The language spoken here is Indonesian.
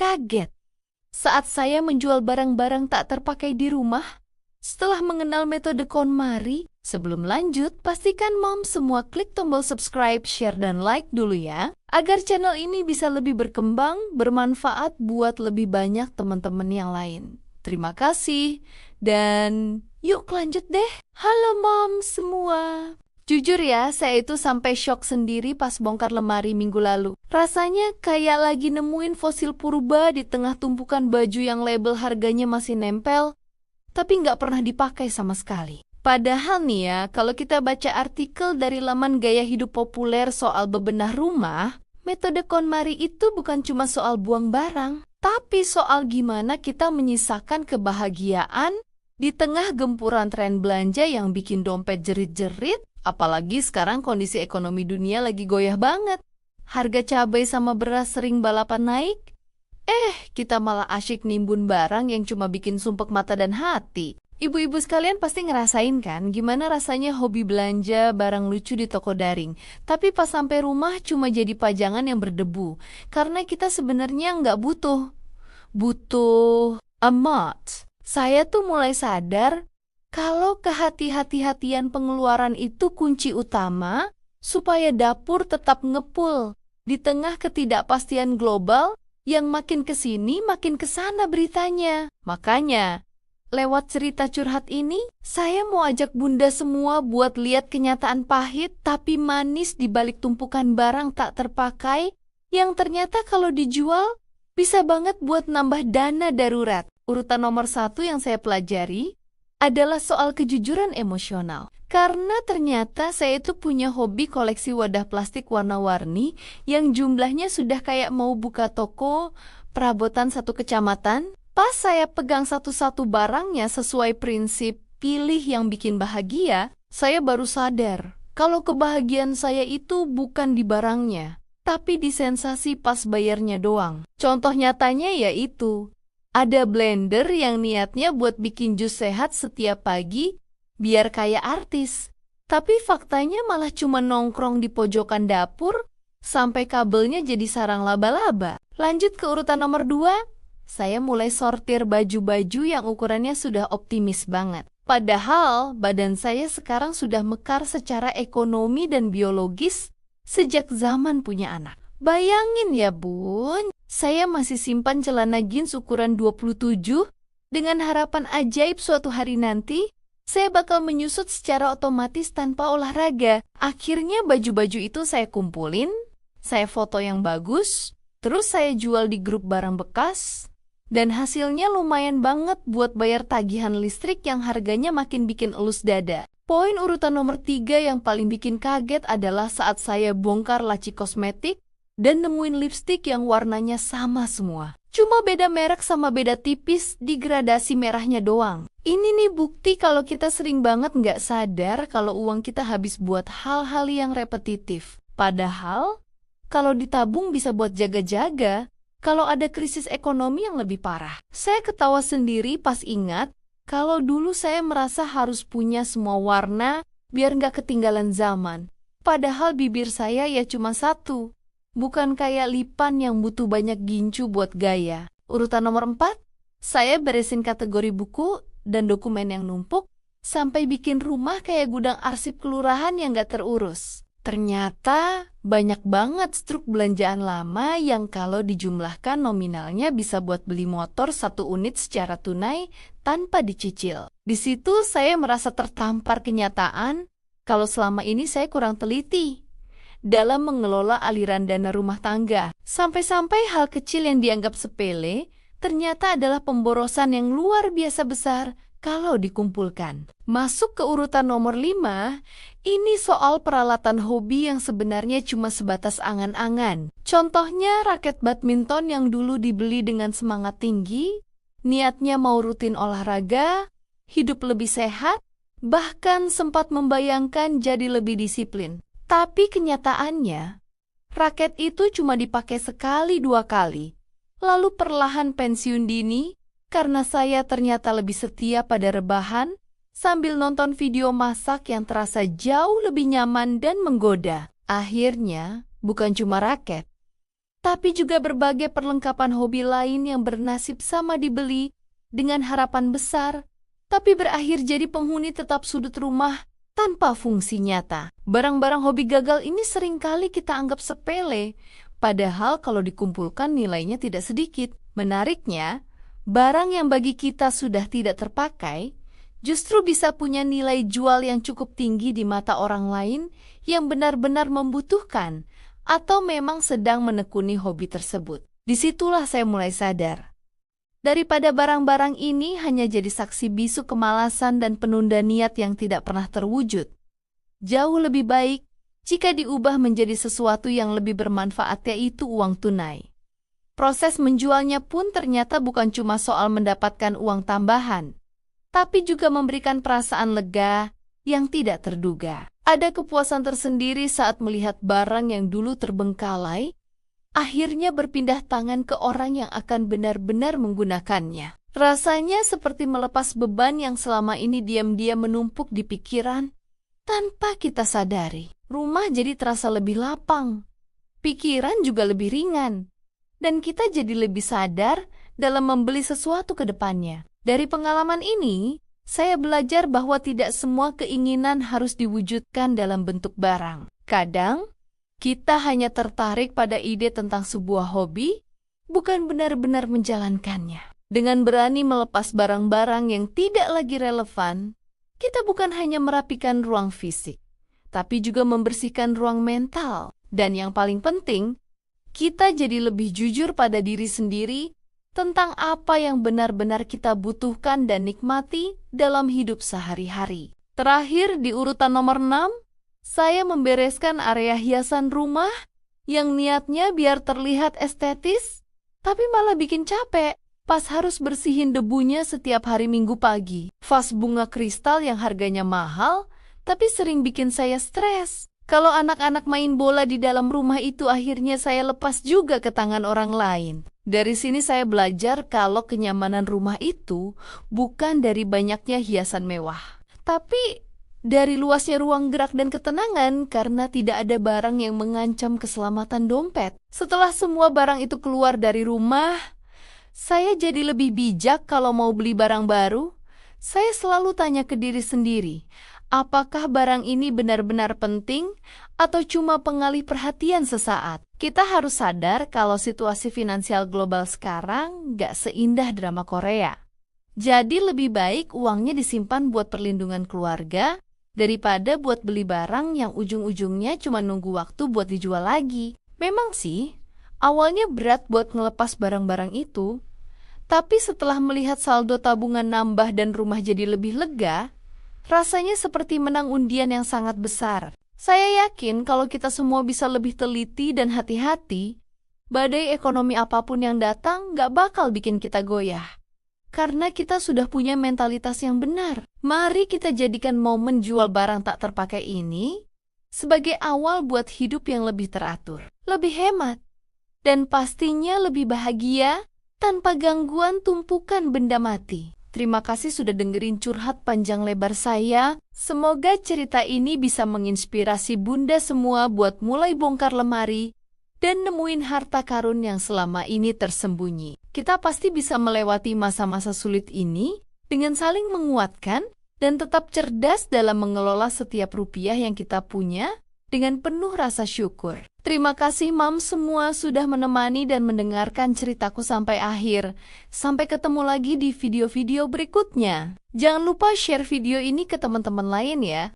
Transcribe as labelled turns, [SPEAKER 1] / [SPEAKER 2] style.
[SPEAKER 1] kaget saat saya menjual barang-barang tak terpakai di rumah setelah mengenal metode KonMari. Sebelum lanjut, pastikan Moms semua klik tombol subscribe, share, dan like dulu ya, agar channel ini bisa lebih berkembang, bermanfaat buat lebih banyak teman-teman yang lain. Terima kasih, dan yuk lanjut deh. Halo Moms semua. Jujur ya, saya itu sampai shock sendiri pas bongkar lemari minggu lalu. Rasanya kayak lagi nemuin fosil purba di tengah tumpukan baju yang label harganya masih nempel, tapi nggak pernah dipakai sama sekali. Padahal nih ya, kalau kita baca artikel dari laman gaya hidup populer soal bebenah rumah, metode KonMari itu bukan cuma soal buang barang, tapi soal gimana kita menyisakan kebahagiaan di tengah gempuran tren belanja yang bikin dompet jerit-jerit. Apalagi sekarang kondisi ekonomi dunia lagi goyah banget. Harga cabai sama beras sering balapan naik. Kita malah asyik nimbun barang yang cuma bikin sumpek mata dan hati. Ibu-ibu sekalian pasti ngerasain kan gimana rasanya hobi belanja barang lucu di toko daring, tapi pas sampai rumah cuma jadi pajangan yang berdebu, karena kita sebenarnya nggak butuh amat. Saya tuh mulai sadar kalau kehati-hatian pengeluaran itu kunci utama supaya dapur tetap ngepul di tengah ketidakpastian global yang makin kesini makin kesana beritanya. Makanya lewat cerita curhat ini, saya mau ajak bunda semua buat lihat kenyataan pahit tapi manis di balik tumpukan barang tak terpakai yang ternyata kalau dijual bisa banget buat nambah dana darurat. Urutan nomor 1 yang saya pelajari adalah soal kejujuran emosional. Karena ternyata saya itu punya hobi koleksi wadah plastik warna-warni yang jumlahnya sudah kayak mau buka toko perabotan satu kecamatan. Pas saya pegang satu-satu barangnya sesuai prinsip pilih yang bikin bahagia, saya baru sadar kalau kebahagiaan saya itu bukan di barangnya, tapi di sensasi pas bayarnya doang. Contoh nyatanya yaitu, ada blender yang niatnya buat bikin jus sehat setiap pagi biar kayak artis. Tapi faktanya malah cuma nongkrong di pojokan dapur sampai kabelnya jadi sarang laba-laba. Lanjut ke urutan nomor 2. Saya mulai sortir baju-baju yang ukurannya sudah optimis banget. Padahal badan saya sekarang sudah mekar secara ekonomi dan biologis sejak zaman punya anak. Bayangin ya bun, saya masih simpan celana jeans ukuran 27 dengan harapan ajaib suatu hari nanti saya bakal menyusut secara otomatis tanpa olahraga. Akhirnya baju-baju itu saya kumpulin, saya foto yang bagus, terus saya jual di grup barang bekas. Dan hasilnya lumayan banget buat bayar tagihan listrik yang harganya makin bikin elus dada. Poin urutan nomor 3 yang paling bikin kaget adalah saat saya bongkar laci kosmetik dan nemuin lipstik yang warnanya sama semua. Cuma beda merek sama beda tipis di gradasi merahnya doang. Ini nih bukti kalau kita sering banget nggak sadar kalau uang kita habis buat hal-hal yang repetitif. Padahal kalau ditabung bisa buat jaga-jaga kalau ada krisis ekonomi yang lebih parah. Saya ketawa sendiri pas ingat kalau dulu saya merasa harus punya semua warna biar nggak ketinggalan zaman. Padahal bibir saya ya cuma satu, bukan kayak lipan yang butuh banyak gincu buat gaya. Urutan nomor 4, saya beresin kategori buku dan dokumen yang numpuk sampai bikin rumah kayak gudang arsip kelurahan yang nggak terurus. Ternyata banyak banget struk belanjaan lama yang kalau dijumlahkan nominalnya bisa buat beli motor 1 unit secara tunai tanpa dicicil. Di situ saya merasa tertampar kenyataan kalau selama ini saya kurang teliti dalam mengelola aliran dana rumah tangga. Sampai-sampai hal kecil yang dianggap sepele ternyata adalah pemborosan yang luar biasa besar kalau dikumpulkan. Masuk ke urutan nomor 5, ini soal peralatan hobi yang sebenarnya cuma sebatas angan-angan. Contohnya raket badminton yang dulu dibeli dengan semangat tinggi, niatnya mau rutin olahraga, hidup lebih sehat, bahkan sempat membayangkan jadi lebih disiplin. Tapi kenyataannya, raket itu cuma dipakai sekali 2 kali, lalu perlahan pensiun dini, karena saya ternyata lebih setia pada rebahan sambil nonton video masak yang terasa jauh lebih nyaman dan menggoda. Akhirnya, bukan cuma raket, tapi juga berbagai perlengkapan hobi lain yang bernasib sama dibeli dengan harapan besar, tapi berakhir jadi penghuni tetap sudut rumah tanpa fungsi nyata. Barang-barang hobi gagal ini seringkali kita anggap sepele, padahal kalau dikumpulkan nilainya tidak sedikit. Menariknya, barang yang bagi kita sudah tidak terpakai, justru bisa punya nilai jual yang cukup tinggi di mata orang lain yang benar-benar membutuhkan atau memang sedang menekuni hobi tersebut. Disitulah saya mulai sadar. Daripada barang-barang ini hanya jadi saksi bisu kemalasan dan penunda niat yang tidak pernah terwujud, jauh lebih baik jika diubah menjadi sesuatu yang lebih bermanfaat, yaitu uang tunai. Proses menjualnya pun ternyata bukan cuma soal mendapatkan uang tambahan, tapi juga memberikan perasaan lega yang tidak terduga. Ada kepuasan tersendiri saat melihat barang yang dulu terbengkalai akhirnya berpindah tangan ke orang yang akan benar-benar menggunakannya. Rasanya seperti melepas beban yang selama ini diam-diam menumpuk di pikiran tanpa kita sadari. Rumah jadi terasa lebih lapang, pikiran juga lebih ringan, dan kita jadi lebih sadar dalam membeli sesuatu ke depannya. Dari pengalaman ini, saya belajar bahwa tidak semua keinginan harus diwujudkan dalam bentuk barang. Kadang, kita hanya tertarik pada ide tentang sebuah hobi, bukan benar-benar menjalankannya. Dengan berani melepas barang-barang yang tidak lagi relevan, kita bukan hanya merapikan ruang fisik, tapi juga membersihkan ruang mental. Dan yang paling penting, kita jadi lebih jujur pada diri sendiri tentang apa yang benar-benar kita butuhkan dan nikmati dalam hidup sehari-hari. Terakhir, di urutan nomor 6, saya membereskan area hiasan rumah yang niatnya biar terlihat estetis, tapi malah bikin capek pas harus bersihin debunya setiap hari Minggu pagi. Vas bunga kristal yang harganya mahal, tapi sering bikin saya stres. Kalau anak-anak main bola di dalam rumah itu akhirnya saya lepas juga ke tangan orang lain. Dari sini saya belajar kalau kenyamanan rumah itu bukan dari banyaknya hiasan mewah, tapi dari luasnya ruang gerak dan ketenangan karena tidak ada barang yang mengancam keselamatan dompet. Setelah semua barang itu keluar dari rumah, saya jadi lebih bijak kalau mau beli barang baru. Saya selalu tanya ke diri sendiri, apakah barang ini benar-benar penting atau cuma pengalih perhatian sesaat? Kita harus sadar kalau situasi finansial global sekarang gak seindah drama Korea. Jadi lebih baik uangnya disimpan buat perlindungan keluarga daripada buat beli barang yang ujung-ujungnya cuma nunggu waktu buat dijual lagi. Memang sih, awalnya berat buat ngelepas barang-barang itu, tapi setelah melihat saldo tabungan nambah dan rumah jadi lebih lega, rasanya seperti menang undian yang sangat besar. Saya yakin kalau kita semua bisa lebih teliti dan hati-hati, badai ekonomi apapun yang datang gak bakal bikin kita goyah. Karena kita sudah punya mentalitas yang benar. Mari kita jadikan momen jual barang tak terpakai ini sebagai awal buat hidup yang lebih teratur, lebih hemat, dan pastinya lebih bahagia tanpa gangguan tumpukan benda mati. Terima kasih sudah dengerin curhat panjang lebar saya. Semoga cerita ini bisa menginspirasi Bunda semua buat mulai bongkar lemari dan nemuin harta karun yang selama ini tersembunyi. Kita pasti bisa melewati masa-masa sulit ini dengan saling menguatkan dan tetap cerdas dalam mengelola setiap rupiah yang kita punya dengan penuh rasa syukur. Terima kasih Mams semua sudah menemani dan mendengarkan ceritaku sampai akhir. Sampai ketemu lagi di video-video berikutnya. Jangan lupa share video ini ke teman-teman lain ya.